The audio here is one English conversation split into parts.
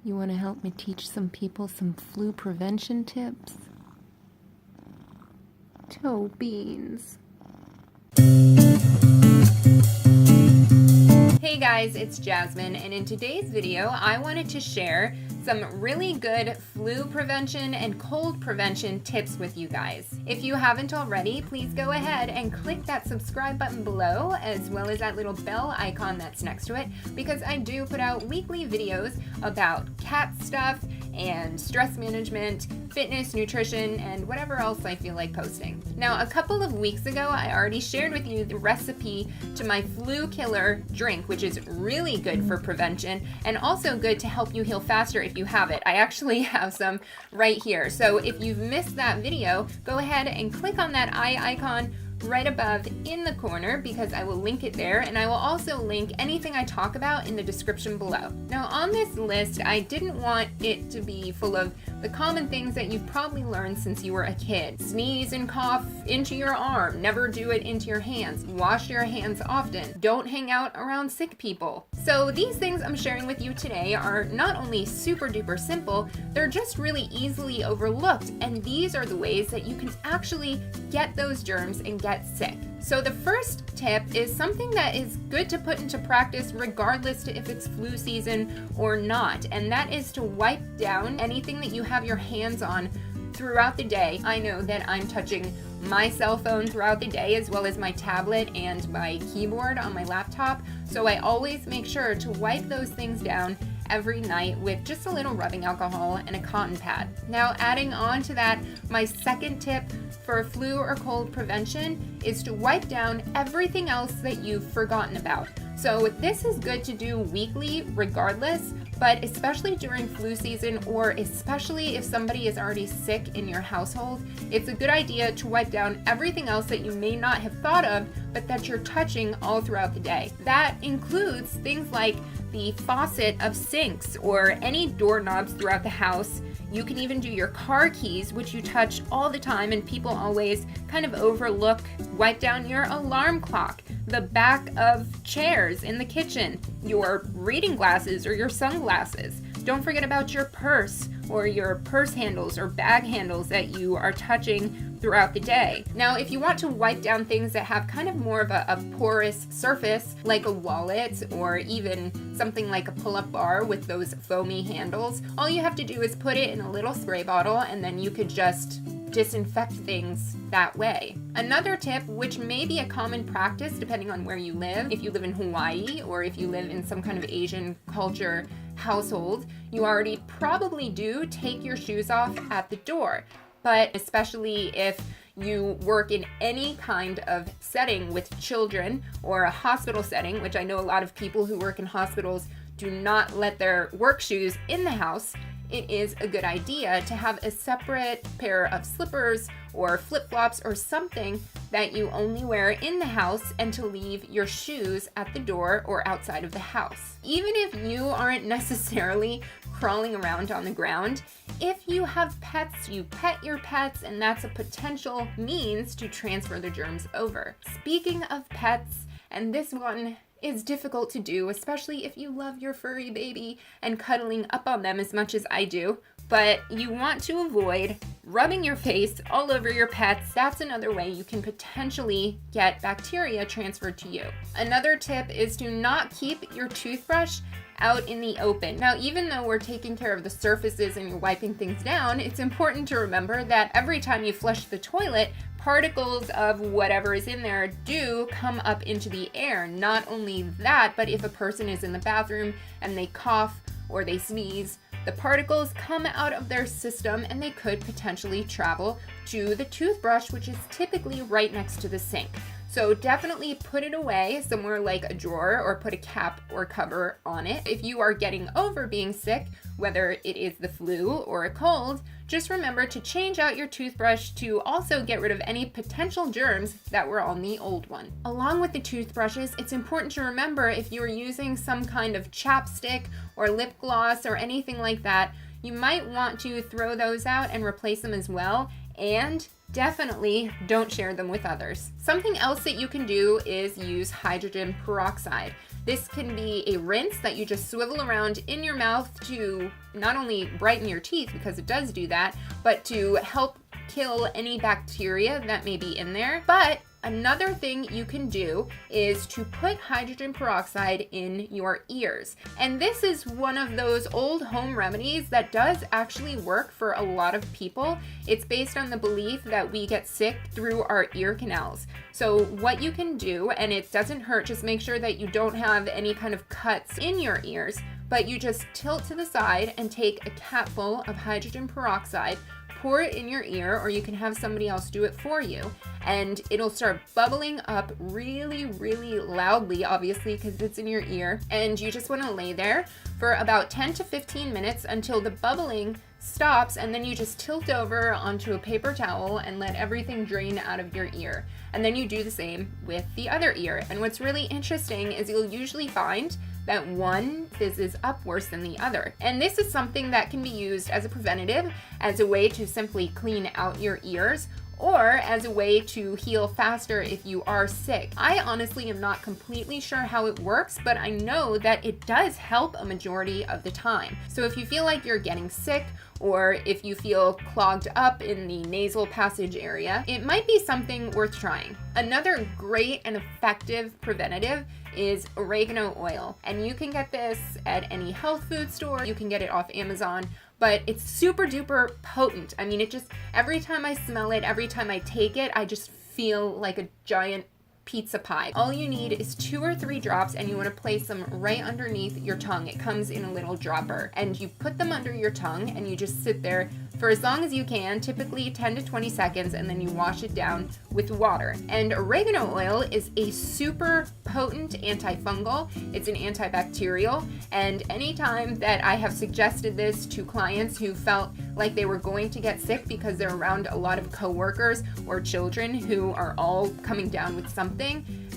You want to help me teach some people some flu prevention tips? Toe beans. Hey guys, it's Jasmine, and in today's video I wanted to share some really good flu prevention and cold prevention tips with you guys. If you haven't already, please go ahead and click that subscribe button below, as well as that little bell icon that's next to it, because I do put out weekly videos about cat stuff and stress management, fitness, nutrition, and whatever else I feel like posting. Now, a couple of weeks ago, I already shared with you the recipe to my flu killer drink, which is really good for prevention and also good to help you heal faster if you have it. I actually have some right here. So if you've missed that video, go ahead and click on that eye icon right above in the corner, because I will link it there, and I will also link anything I talk about in the description below. Now, on this list, I didn't want it to be full of the common things that you've probably learned since you were a kid. Sneeze and cough into your arm, never do it into your hands, wash your hands often, don't hang out around sick people. So these things I'm sharing with you today are not only super duper simple, they're just really easily overlooked, and these are the ways that you can actually get those germs and get sick. So the first tip is something that is good to put into practice regardless to if it's flu season or not, and that is to wipe down anything that you have your hands on throughout the day. I know that I'm touching my cell phone throughout the day, as well as my tablet and my keyboard on my laptop, so I always make sure to wipe those things down every night with just a little rubbing alcohol and a cotton pad. Now, adding on to that, my second tip for flu or cold prevention is to wipe down everything else that you've forgotten about. So this is good to do weekly regardless, but especially during flu season, or especially if somebody is already sick in your household, it's a good idea to wipe down everything else that you may not have thought of, but that you're touching all throughout the day. That includes things like the faucet of sinks or any doorknobs throughout the house. You can even do your car keys, which you touch all the time and people always kind of overlook. Wipe down your alarm clock, the back of chairs in the kitchen, your reading glasses or your sunglasses. Don't forget about your purse or your purse handles or bag handles that you are touching throughout the day. Now, if you want to wipe down things that have kind of more of a porous surface, like a wallet or even something like a pull-up bar with those foamy handles, all you have to do is put it in a little spray bottle, and then you could just disinfect things that way. Another tip, which may be a common practice depending on where you live, if you live in Hawaii or if you live in some kind of Asian culture household, you already probably do take your shoes off at the door. But especially if you work in any kind of setting with children or a hospital setting, which I know a lot of people who work in hospitals do not let their work shoes in the house, it is a good idea to have a separate pair of slippers or flip-flops or something that you only wear in the house, and to leave your shoes at the door or outside of the house. Even if you aren't necessarily crawling around on the ground, if you have pets, you pet your pets, and that's a potential means to transfer the germs over. Speaking of pets, and this one is difficult to do, especially if you love your furry baby and cuddling up on them as much as I do, but you want to avoid rubbing your face all over your pets. That's another way you can potentially get bacteria transferred to you. Another tip is to not keep your toothbrush out in the open. Now, even though we're taking care of the surfaces and you're wiping things down, it's important to remember that every time you flush the toilet, particles of whatever is in there do come up into the air. Not only that, but if a person is in the bathroom and they cough or they sneeze, the particles come out of their system and they could potentially travel to the toothbrush, which is typically right next to the sink. So definitely put it away somewhere like a drawer, or put a cap or cover on it. If you are getting over being sick, whether it is the flu or a cold, just remember to change out your toothbrush to also get rid of any potential germs that were on the old one. Along with the toothbrushes, it's important to remember if you're using some kind of chapstick or lip gloss or anything like that, you might want to throw those out and replace them as well. And definitely don't share them with others. Something else that you can do is use hydrogen peroxide. This can be a rinse that you just swivel around in your mouth to not only brighten your teeth, because it does do that, but to help kill any bacteria that may be in there. But another thing you can do is to put hydrogen peroxide in your ears. And this is one of those old home remedies that does actually work for a lot of people. It's based on the belief that we get sick through our ear canals. So what you can do, and it doesn't hurt, just make sure that you don't have any kind of cuts in your ears, but you just tilt to the side and take a capful of hydrogen peroxide, pour it in your ear, or you can have somebody else do it for you, and it'll start bubbling up really, really loudly, obviously, because it's in your ear. And you just want to lay there for about 10 to 15 minutes until the bubbling stops, and then you just tilt over onto a paper towel and let everything drain out of your ear. And then you do the same with the other ear. And what's really interesting is you'll usually find that one fizzes up worse than the other. And this is something that can be used as a preventative, as a way to simply clean out your ears, or as a way to heal faster if you are sick. I honestly am not completely sure how it works, but I know that it does help a majority of the time. So if you feel like you're getting sick, or if you feel clogged up in the nasal passage area, it might be something worth trying. Another great and effective preventative is oregano oil. And you can get this at any health food store. You can get it off Amazon, but it's super duper potent. I mean, it just, every time I smell it, every time I take it, I just feel like a giant pizza pie. All you need is 2 or 3 drops, and you want to place them right underneath your tongue. It comes in a little dropper, and you put them under your tongue, and you just sit there for as long as you can, typically 10 to 20 seconds, and then you wash it down with water. And oregano oil is a super potent antifungal. It's an antibacterial, and anytime that I have suggested this to clients who felt like they were going to get sick because they're around a lot of coworkers or children who are all coming down with something,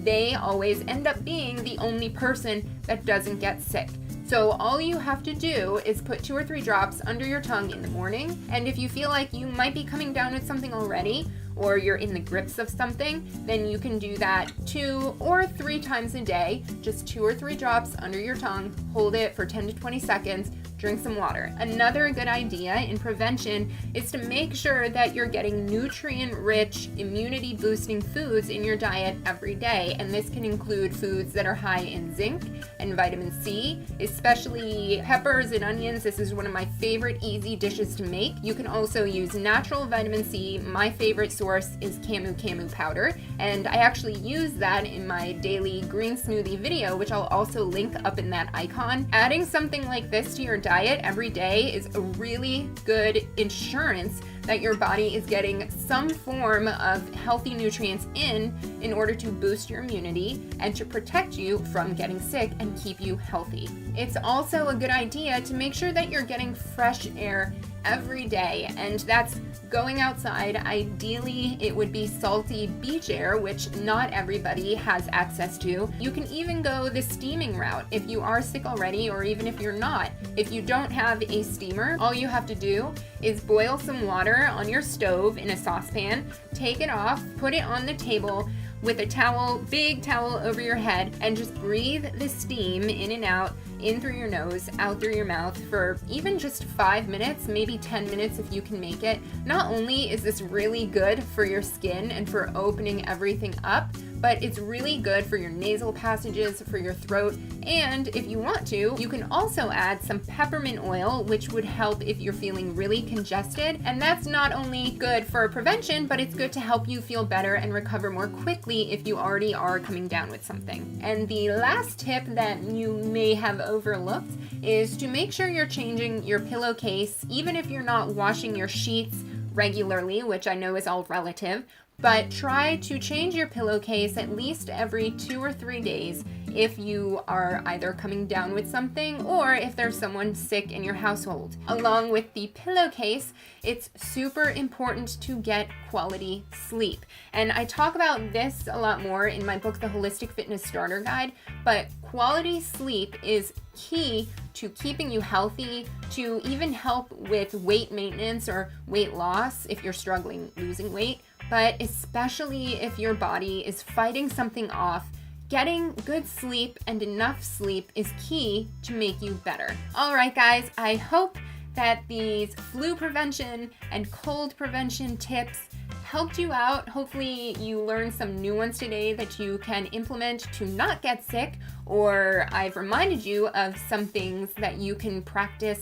they always end up being the only person that doesn't get sick. So all you have to do is put 2 or 3 drops under your tongue in the morning, and if you feel like you might be coming down with something already, or you're in the grips of something, then you can do that 2 or 3 times a day. Just 2 or 3 drops under your tongue, hold it for 10 to 20 seconds, drink some water. Another good idea in prevention is to make sure that you're getting nutrient-rich, immunity-boosting foods in your diet every day. And this can include foods that are high in zinc and vitamin C, especially peppers and onions. This is one of my favorite easy dishes to make. You can also use natural vitamin C. My favorite source is camu powder, and I actually use that in my daily green smoothie video, which I'll also link up in that icon. Adding something like this to your diet every day is a really good insurance that your body is getting some form of healthy nutrients in order to boost your immunity and to protect you from getting sick and keep you healthy. It's also a good idea to make sure that you're getting fresh air every day, and that's going outside. Ideally, it would be salty beach air, which not everybody has access to. You can even go the steaming route if you are sick already, or even if you're not. If you don't have a steamer, all you have to do is boil some water on your stove in a saucepan, take it off, put it on the table with a towel, big towel over your head, and just breathe the steam in and out, in through your nose, out through your mouth for even just 5 minutes, maybe 10 minutes if you can make it. Not only is this really good for your skin and for opening everything up, but it's really good for your nasal passages, for your throat, and if you want to, you can also add some peppermint oil, which would help if you're feeling really congested. And that's not only good for prevention, but it's good to help you feel better and recover more quickly if you already are coming down with something. And the last tip that you may have overlooked is to make sure you're changing your pillowcase, even if you're not washing your sheets regularly, which I know is all relative. But try to change your pillowcase at least every 2 or 3 days if you are either coming down with something or if there's someone sick in your household. Along with the pillowcase, it's super important to get quality sleep. And I talk about this a lot more in my book, The Holistic Fitness Starter Guide, but quality sleep is key to keeping you healthy, to even help with weight maintenance or weight loss if you're struggling losing weight. But especially if your body is fighting something off, Getting good sleep and enough sleep is key to make you better. All right, guys, I hope that these flu prevention and cold prevention tips helped you out. Hopefully you learned some new ones today that you can implement to not get sick, or I've reminded you of some things that you can practice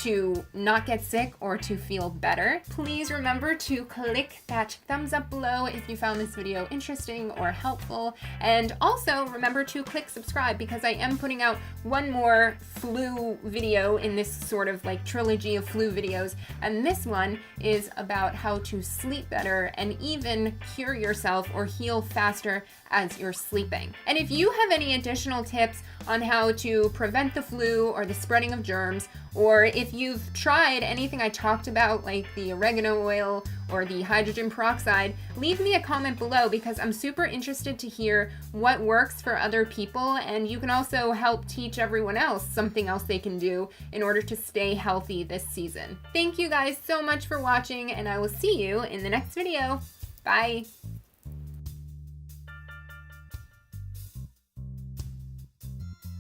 to not get sick or to feel better. Please remember to click that thumbs up below if you found this video interesting or helpful. And also remember to click subscribe, because I am putting out one more flu video in this sort of like trilogy of flu videos. And this one is about how to sleep better and even cure yourself or heal faster as you're sleeping. And if you have any additional tips on how to prevent the flu or the spreading of germs, or if you've tried anything I talked about, like the oregano oil or the hydrogen peroxide, leave me a comment below, because I'm super interested to hear what works for other people, and you can also help teach everyone else something else they can do in order to stay healthy this season. Thank you guys so much for watching, and I will see you in the next video. Bye!